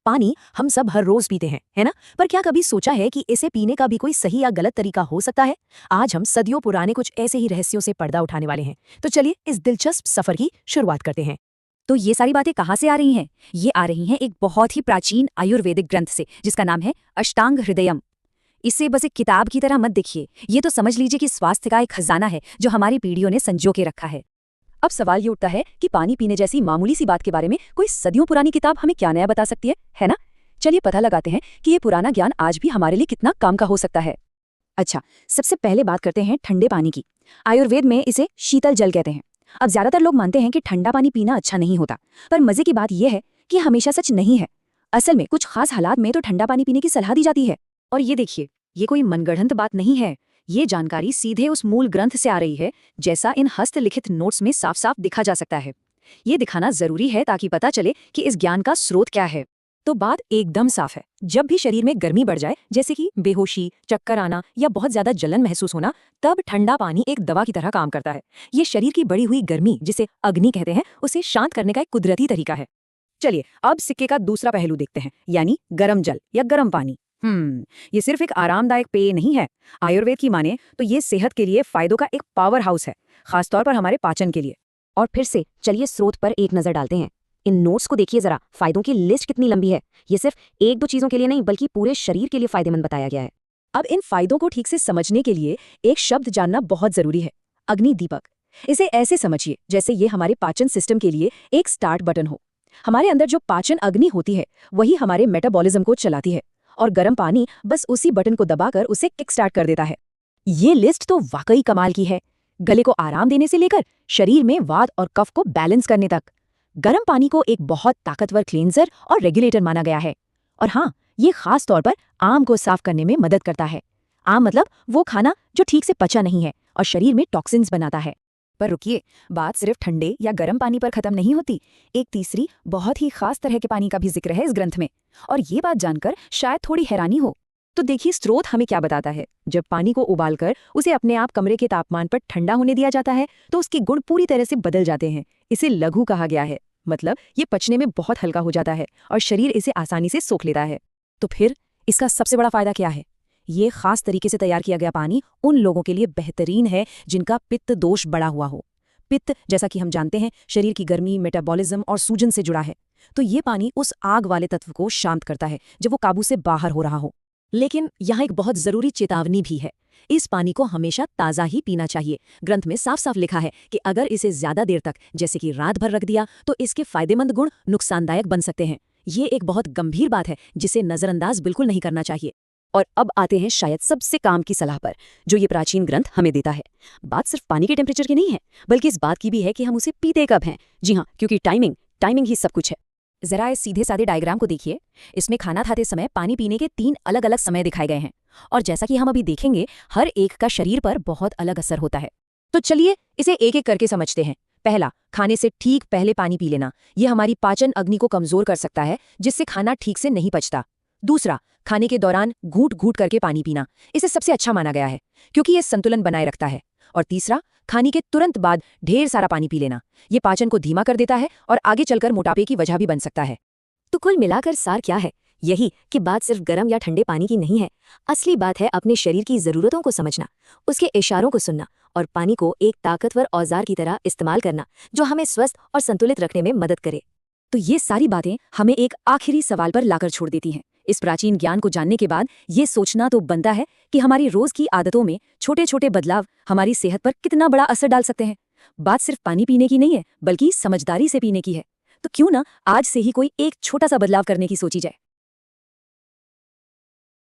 पानी हम सब हर रोज पीते हैं, है ना? पर क्या कभी सोचा है कि इसे पीने का भी कोई सही या गलत तरीका हो सकता है? आज हम सदियों पुराने कुछ ऐसे ही रहस्यों से पर्दा उठाने वाले हैं। तो चलिए इस दिलचस्प सफर की शुरुआत करते हैं। तो ये सारी बातें कहाँ से आ रही हैं? ये आ रही हैं एक बहुत ही प्राचीन आयुर्वेदिक ग्रंथ से, जिसका नाम है अष्टांग हृदयम। इसे बस एक किताब की तरह मत देखिए, ये तो समझ लीजिए कि स्वास्थ्य का एक खजाना है जो हमारी पीढ़ियों ने संजो के रखा है। अब सवाल ये उठता है कि पानी पीने जैसी मामूली सी बात के बारे में कोई सदियों पुरानी किताब हमें क्या नया बता सकती है ना? चलिए पता लगाते हैं कि ये पुराना ज्ञान आज भी हमारे लिए कितना काम का हो सकता है। अच्छा, सबसे पहले बात करते हैं ठंडे पानी की। आयुर्वेद में इसे शीतल जल कहते हैं। अब ज्यादातर लोग मानते हैं कि ठंडा पानी पीना अच्छा नहीं होता, पर मजे की बात यह है कि हमेशा सच नहीं है। असल में कुछ खास हालात में तो ठंडा पानी पीने की सलाह दी जाती है। और ये देखिए, ये कोई मनगढ़ंत बात नहीं है। ये जानकारी सीधे उस मूल ग्रंथ से आ रही है, जैसा इन हस्तलिखित नोट्स में साफ साफ दिखा जा सकता है। ये दिखाना जरूरी है ताकि पता चले कि इस ज्ञान का स्रोत क्या है। तो बात एकदम साफ है, जब भी शरीर में गर्मी बढ़ जाए, जैसे कि बेहोशी, चक्कर आना या बहुत ज्यादा जलन महसूस होना, तब ठंडा पानी एक दवा की तरह काम करता है। ये शरीर की बढ़ी हुई गर्मी, जिसे अग्नि कहते हैं, उसे शांत करने का एक कुदरती तरीका है। चलिए अब सिक्के का दूसरा पहलू देखते हैं, यानी गर्म जल या गर्म पानी। ये सिर्फ एक आरामदायक पेय नहीं है। आयुर्वेद की माने तो ये सेहत के लिए फायदों का एक पावर हाउस है, खासतौर पर हमारे पाचन के लिए। और फिर से चलिए स्रोत पर एक नजर डालते हैं। इन नोट्स को देखिए जरा, फायदों की लिस्ट कितनी लंबी है। ये सिर्फ एक दो चीजों के लिए नहीं, बल्कि पूरे शरीर के लिए फायदेमंद बताया गया है। अब इन फायदों को ठीक से समझने के लिए एक शब्द जानना बहुत जरूरी है, अग्निदीपक। इसे ऐसे समझिए जैसे ये हमारे पाचन सिस्टम के लिए एक स्टार्ट बटन हो। हमारे अंदर जो पाचन अग्नि होती है वही हमारे मेटाबॉलिज्म को चलाती है, और गर्म पानी बस उसी बटन को दबाकर उसे किक स्टार्ट कर देता है। ये लिस्ट तो वाकई कमाल की है। गले को आराम देने से लेकर शरीर में वात और कफ को बैलेंस करने तक। गर्म पानी को एक बहुत ताकतवर क्लींजर और रेगुलेटर माना गया है। और हाँ, ये खास तौर पर आम को साफ करने में मदद करता है। आम मतलब वो खाना जो ठीक से पचा नहीं है और शरीर में टॉक्सिन्स बनाता है। पर रुकिए, बात सिर्फ ठंडे या गर्म पानी पर खत्म नहीं होती। एक तीसरी बहुत ही खास तरह के पानी का भी जिक्र है इस ग्रंथ में, और ये बात जानकर शायद थोड़ी हैरानी हो। तो देखिए स्रोत हमें क्या बताता है। जब पानी को उबालकर उसे अपने आप कमरे के तापमान पर ठंडा होने दिया जाता है तो उसके गुण पूरी तरह से बदल जाते हैं। इसे लघु कहा गया है, मतलब ये पचने में बहुत हल्का हो जाता है और शरीर इसे आसानी से सोख लेता है। तो फिर इसका सबसे बड़ा फायदा क्या है? ये खास तरीके से तैयार किया गया पानी उन लोगों के लिए बेहतरीन है जिनका पित्त दोष बढ़ा हुआ हो। पित्त, जैसा कि हम जानते हैं, शरीर की गर्मी, मेटाबॉलिज्म और सूजन से जुड़ा है। तो ये पानी उस आग वाले तत्व को शांत करता है जब वो काबू से बाहर हो रहा हो। लेकिन यहाँ एक बहुत जरूरी चेतावनी भी है। इस पानी को हमेशा ताज़ा ही पीना चाहिए। ग्रंथ में साफ साफ लिखा है कि अगर इसे ज्यादा देर तक, जैसे कि रात भर रख दिया, तो इसके फायदेमंद गुण नुकसानदायक बन सकते हैं। ये एक बहुत गंभीर बात है जिसे नजरअंदाज बिल्कुल नहीं करना चाहिए। और अब आते हैं शायद सबसे काम की सलाह पर, जो ये प्राचीन ग्रंथ हमें देता है। बात सिर्फ पानी के टेम्परेचर की नहीं है, बल्कि इस बात की भी है कि हम उसे पीते कब हैं। जी हाँ, क्योंकि टाइमिंग ही सब कुछ है। जरा इस सीधे साधे डायग्राम को देखिए। इसमें खाना खाते समय पानी पीने के 3 अलग अलग समय दिखाए गए हैं, और जैसा कि हम अभी देखेंगे, हर एक का शरीर पर बहुत अलग असर होता है। तो चलिए इसे एक एक करके समझते हैं। पहला, खाने से ठीक पहले पानी पी लेना। यह हमारी पाचन अग्नि को कमजोर कर सकता है, जिससे खाना ठीक से नहीं पचता। दूसरा, खाने के दौरान घूट घूट करके पानी पीना। इसे सबसे अच्छा माना गया है क्योंकि यह संतुलन बनाए रखता है। और तीसरा, खाने के तुरंत बाद ढेर सारा पानी पी लेना। ये पाचन को धीमा कर देता है और आगे चलकर मोटापे की वजह भी बन सकता है। तो कुल मिलाकर सार क्या है? यही कि बात सिर्फ गर्म या ठंडे पानी की नहीं है। असली बात है अपने शरीर की जरूरतों को समझना, उसके इशारों को सुनना और पानी को एक ताकतवर औजार की तरह इस्तेमाल करना, जो हमें स्वस्थ और संतुलित रखने में मदद करे। तो ये सारी बातें हमें एक आखिरी सवाल पर लाकर छोड़ देती हैं। इस प्राचीन ज्ञान को जानने के बाद ये सोचना तो बनता है कि हमारी रोज की आदतों में छोटे छोटे बदलाव हमारी सेहत पर कितना बड़ा असर डाल सकते हैं। बात सिर्फ पानी पीने की नहीं है, बल्कि समझदारी से पीने की है। तो क्यों ना आज से ही कोई एक छोटा सा बदलाव करने की सोची जाए।